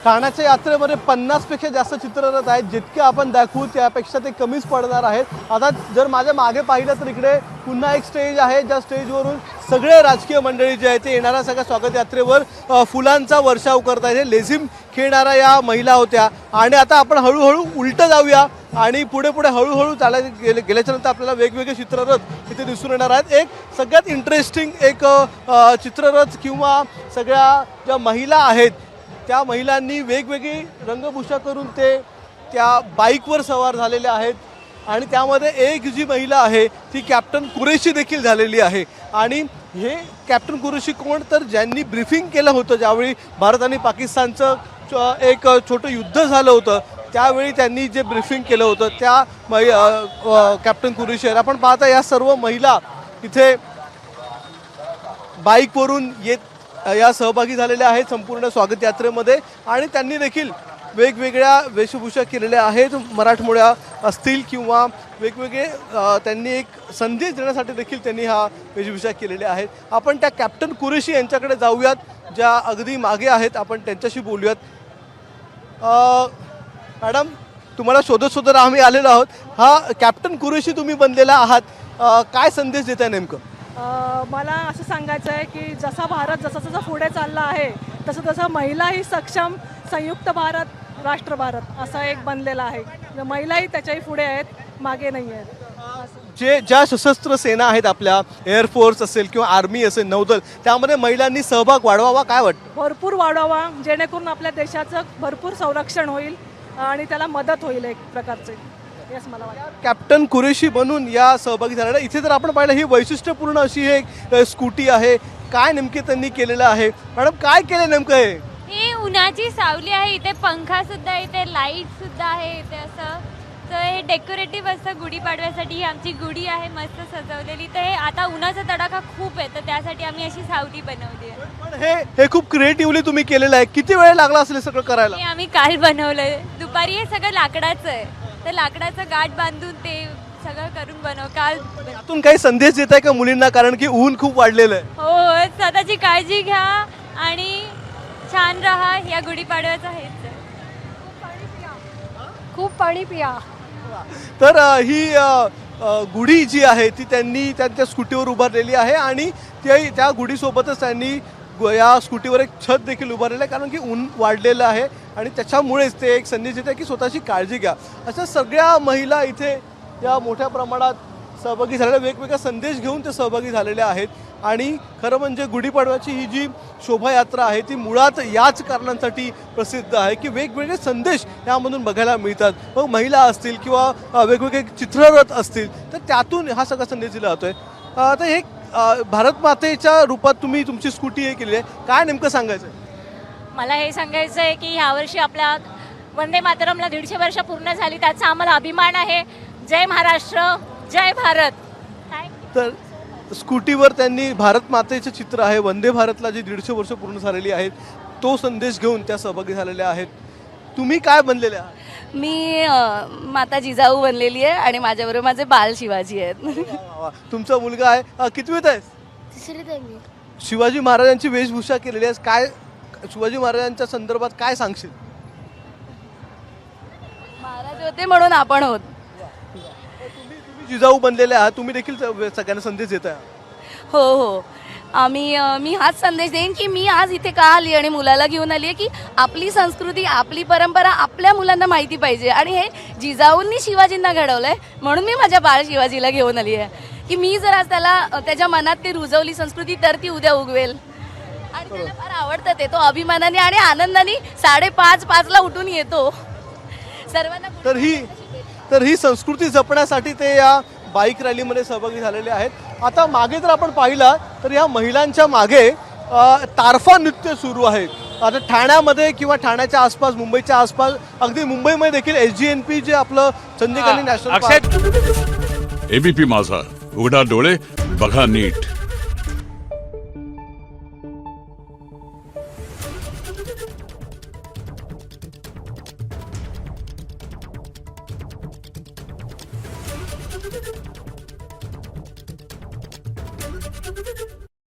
ठाण्याच्या यात्रेमध्ये 50 पेक्षा जास्त चित्ररथ आहेत. जितके आपण दाखवू त्यापेक्षा ते कमीच पडणार आहेत. आता जर माझ्या मागे पाहिलं तर इकडे पुन्हा एक स्टेज आहे, ज्या स्टेजवरून सगळे राजकीय मंडळी जे आहेत ते येणाऱ्या सगळ्या स्वागत यात्रेवर फुलांचा वर्षाव करत आहेत. लेझिम खेळणाऱ्या या महिला होत्या आणि आता आपण हळूहळू उलटं जाऊया आणि पुढे पुढे हळूहळू चालायला गेल्याच्या नंतर आपल्याला वेगवेगळे चित्ररथ इथे दिसून येणार आहेत. एक सगळ्यात इंटरेस्टिंग एक चित्ररथ किंवा सगळ्या ज्या महिला आहेत त्या महिलांनी वेगवेगळी रंगभूषा करून ते त्या बाईकवर सवार झालेल्या आहेत आणि त्यामध्ये एक जी महिला आहे ती कॅप्टन कुरेशी देखील झालेली आहे. आणि हे कॅप्टन कुरेशी कोण, तर ज्यांनी ब्रीफिंग केलं होतं ज्यावेळी भारत आणि पाकिस्तानचं एक छोटं युद्ध झालं होतं त्यावेळी त्यांनी जे ब्रीफिंग केलं होतं त्या कॅप्टन कुरेशी आहेत. आपण पाहता या सर्व महिला इथे बाईकवरून या सहभागी झालेल्या आहेत संपूर्ण स्वागत यात्रेमध्ये आणि त्यांनी देखील वेगवेगळ्या वेशभूषा केलेल्या आहेत. मराठमोळ्या असतील किंवा वेगवेगळे त्यांनी एक संदेश देण्यासाठी देखील त्यांनी हा वेशभूषा केलेल्या आहेत. आपण त्या कॅप्टन कुरेशी यांच्याकडे जाऊयात, ज्या अगदी मागे आहेत. आपण त्यांच्याशी बोलूयात. मॅडम, तुम्हाला शोधत शोधत आम्ही आलेलो आहोत. हा कॅप्टन कुरेशी तुम्ही बनलेला आहात, काय संदेश देत आहे नेमकं? मला असं सांगायचं आहे की जसा भारत जसा जसा पुढे चालला आहे तसं तसं महिलाही सक्षम, संयुक्त भारत, राष्ट्र भारत असा एक बनलेला आहे. महिलाही त्याच्याही पुढे आहेत, मागे नाही आहेत. ज्या सशस्त्र सेना आहेत आपल्या, एअरफोर्स असेल किंवा आर्मी असेल, नौदल, त्यामध्ये महिलांनी सहभाग वाढवावा, काय वाटतं? भरपूर वाढवावा, जेणेकरून आपल्या देशाचं भरपूर संरक्षण होईल आणि त्याला मदत होईल एक प्रकारचे. येस, मला वाटतं. कॅप्टन कुरेशी बनून या सहभागी झालेल्या इथे जर आपण पाहिलं ही वैशिष्ट्यपूर्ण अशी एक स्कूटी आहे. काय नेमके त्यांनी केलेलं आहे? मॅडम, काय केलं नेमकं? हे उन्हाची सावली आहे, इथे पंखा सुद्धा, इथे लाईट सुद्धा आहे इथे असं. तर हे डेकोरेटिव्ह असतं गुढीपाडव्यासाठी. ही आमची गुढी आहे मस्त सजवलेली. तर हे आता उन्हाचा तडाखा खूप आहे तर त्यासाठी आम्ही अशी सावली बनवली आहे. पण हे खूप क्रिएटिव्हली तुम्ही केलेलं आहे. किती वेळ लागला असेल सगळं करायला? हे आम्ही काल बनवलंय दुपारी. हे सगळं लाकडाचं आहे, तर लाकडाचं गाठ बांधून ते सगळं करून काल. यातून काही संदेश देत आहे का मुलींना, कारण की ऊन खूप वाढलेलं आहे? हो, स्वतःची काळजी घ्या आणि छान राहा. या गुढीपाडव्याचा हेच आहे, खूप पाणी पिया. तर ही गुढी जी आहे ती त्यांनी त्यांच्या स्कूटीवर उभारलेली आहे आणि त्या गुढीसोबतच त्यांनी या स्कूटीवर एक छत देखील उभारलेलं आहे, कारण की ऊन वाढलेलं आहे आणि त्याच्यामुळेच ते एक संदेश देते की स्वतःची काळजी घ्या. अशा सगळ्या महिला इथे या मोठ्या प्रमाणात सहभागी झालेल्या, वेगवेगळा संदेश घेऊन ते सहभागी झालेले आहेत. आणि खरं म्हणजे गुढीपाडव्याची ही जी शोभायात्रा आहे ती मुळात याच कारणांसाठी प्रसिद्ध आहे की वेगवेगळे संदेश यामधून बघायला मिळतात. मग महिला असतील किंवा वेगवेगळे चित्ररथ असतील तर त्यातून हा सगळा संदेश दिला जातोय. तर हे भारत मातेच्या रूपात तुम्ही तुमची स्कूटी हे केली आहे, काय नेमकं सांगायचं आहे? मला हे सांगायचं आहे की यावर्षी आपल्या वंदे मातरमला 150 वर्ष पूर्ण झाली, त्याचा आम्हाला अभिमान आहे. जय महाराष्ट्र, जय भारत. तर स्कूटीवर त्यांनी भारत मातेचं चित्र आहे, वंदे भारतला जी 150 वर्ष पूर्ण झालेली आहेत तो संदेश घेऊन त्या सहभागी झालेल्या आहेत. तुम्ही काय बनलेले आहात? मी माता जिजाऊ बनलेली आहे आणि माझ्याबरोबर माझे बाल शिवाजी आहेत. तुमचा मुलगा आहे, कितवीत आहे? तिसरीत आहे मी. शिवाजी महाराजांची वेशभूषा केलेली आहे, काय शिवाजी महाराजांच्या संदर्भात काय सांगशील? महाराज होते म्हणून आपण होत. तुम्ही जिजाऊ बनलेले आहात, तुम्ही देखील सगळ्यांना संदेश देत आहात. हो हो, मी हाच संदेश देईन की मी आज इथे का आली आणि मुलाला घेऊन आली आहे की आपली संस्कृती, आपली परंपरा आपल्या मुलांना माहिती पाहिजे. आणि हे जिजाऊंनी शिवाजींना घडवलं आहे म्हणून मी माझ्या बाळ शिवाजीला घेऊन आली आहे की मी जर आज त्याच्या मनात ती रुजवली संस्कृती तर ती उद्या उगवेल. आणि त्याला फार आवडतं ते. तो अभिमानाने आणि आनंदाने 5:30-5ला उठून येतो सर्वांना. तर ही संस्कृती जपण्यासाठी ते या बाईक रॅलीमध्ये सहभागी झालेले आहेत. आता मागे जर आपण पाहिलं तर या महिलांच्या मागे तारफा नृत्य सुरू आहे. आता ठाण्यामध्ये किंवा ठाण्याच्या आसपास, मुंबईच्या आसपास, अगदी मुंबईमध्ये देखील SGNP जे आपलं संजय नॅशनल पार्क. ABP माझा, उघडा डोळे बघा नीट.